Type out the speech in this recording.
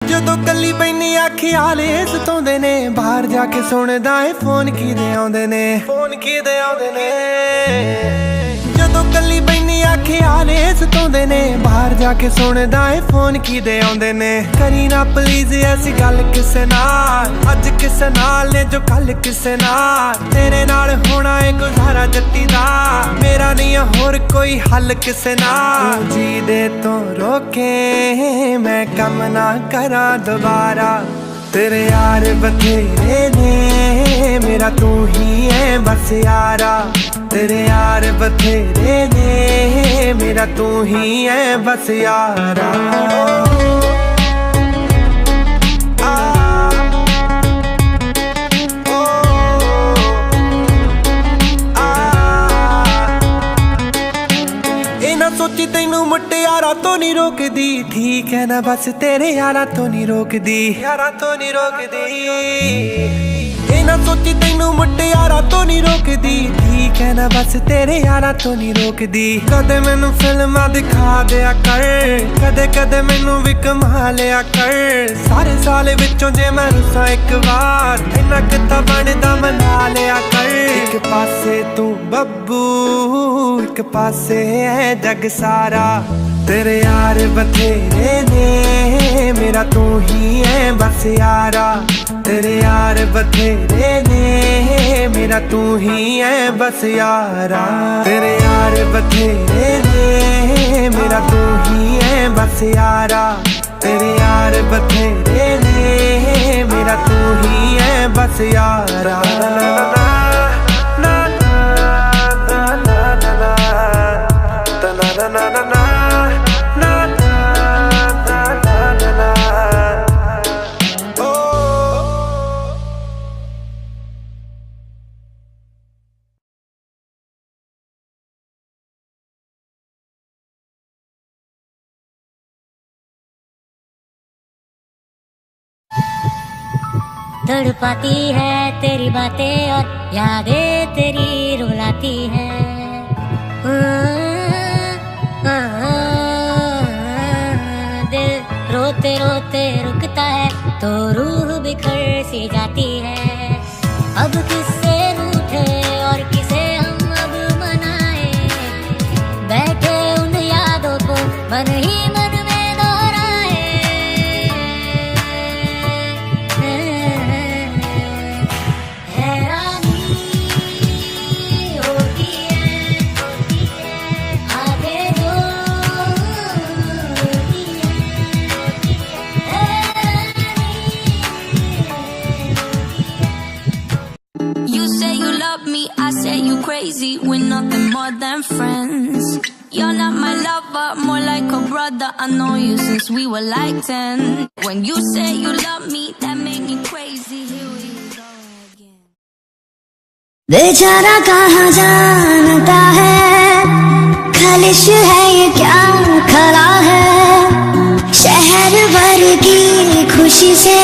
ਜਦੋਂ ਕੱਲੀ ਬੈਨੀ ਆ ਖਿਆਲ ਇਸ ਤੋਂਦੇ ਨੇ ਬਾਹਰ ਜਾ ਕੇ ਸੁਣਦਾ ਏ ਫੋਨ ਕਿਦੇ ਆਉਂਦੇ ਨੇ ਜਦੋਂ ਕੱਲੀ ਬੈਨੀ ਆ ਖਿਆਲ ਇਸ ਤੋਂਦੇ ਨੇ ਬਾਹਰ ਜਾ ਕੇ ਸੁਣਦਾ ਏ ਫੋਨ ਕਿਦੇ ਆਉਂਦੇ ਨੇ ਕਰੀ ਨਾ ਪਲੀਜ਼ ਐਸੀ ਗੱਲ ਕਿਸੇ ਨਾਲ ਅੱਜ ਕਿਸੇ ਨਾਲ ਨੇ ਜੋ ਕੱਲ ਕਿਸੇ ਨਾਲ ਤੇਰੇ ਨਾਲ ਹੋਣਾ ਏ ਗੁਜ਼ਾਰਾ ਜੱਟੀ ਦਾ ਮੇਰਾ ਨਹੀਂ ਹੋਰ ਕੋਈ ਹੱਲ ਕਿਸੇ ਨਾਲ ਜੀ ਦੇ ਤੋਂ ਰੋਕੇ ਮੈਂ ਕੰਮ ਨਾ ਕਰਾਂ ਦੁਬਾਰਾ तेरे यार बथेरे ने मेरा तू ही है बस यारा तेरे यार बथेरे ने मेरा तू ही है बस यारा सोची तेनू मुटियारा तो नहीं रोकदी ठीक है ना बस तेरे यारा तो नहीं रोकदी ना सोची तेनू मुटियारा तो नहीं रोकदी ठीक है ना बस तेरे यारा तो नहीं रोकदी कदे मैनू फिल्मां दिखा दिया कर कदे कदे मैनू भी कमा लिया कर सारे साल विचों जे मैं रुसा एक बार इन्ना किता बनदा मना लिया कर एक पासे तू बब्बू एक पासे है जग सारा तेरे यार बथेरे ने मेरा तू ही है बस यारा तेरे यार बथेरे ने मेरा तू ही है बस यारा तेरे यार बथेरे ने मेरा तू ही है बस यारा तेरे यार बथेरे ने मेरा तू ही है बस यारा तड़पाती है तेरी बातें और यादें तेरी रुलाती है दिल रोते रोते रुकता है तो रूह बिखर सी जाती है अब किससे रूठे और किसे हम अब मनाए बैठे उन यादों को मन ही मन में दोहराए crazy, we're nothing more than friends. You're not my lover, more like a brother. I know you since we were like 10. When you say you love me, that made me crazy. Here we go again. बेचारा कहाँ जानता है खालिश है ये क्या खला है शहर भर की खुशी से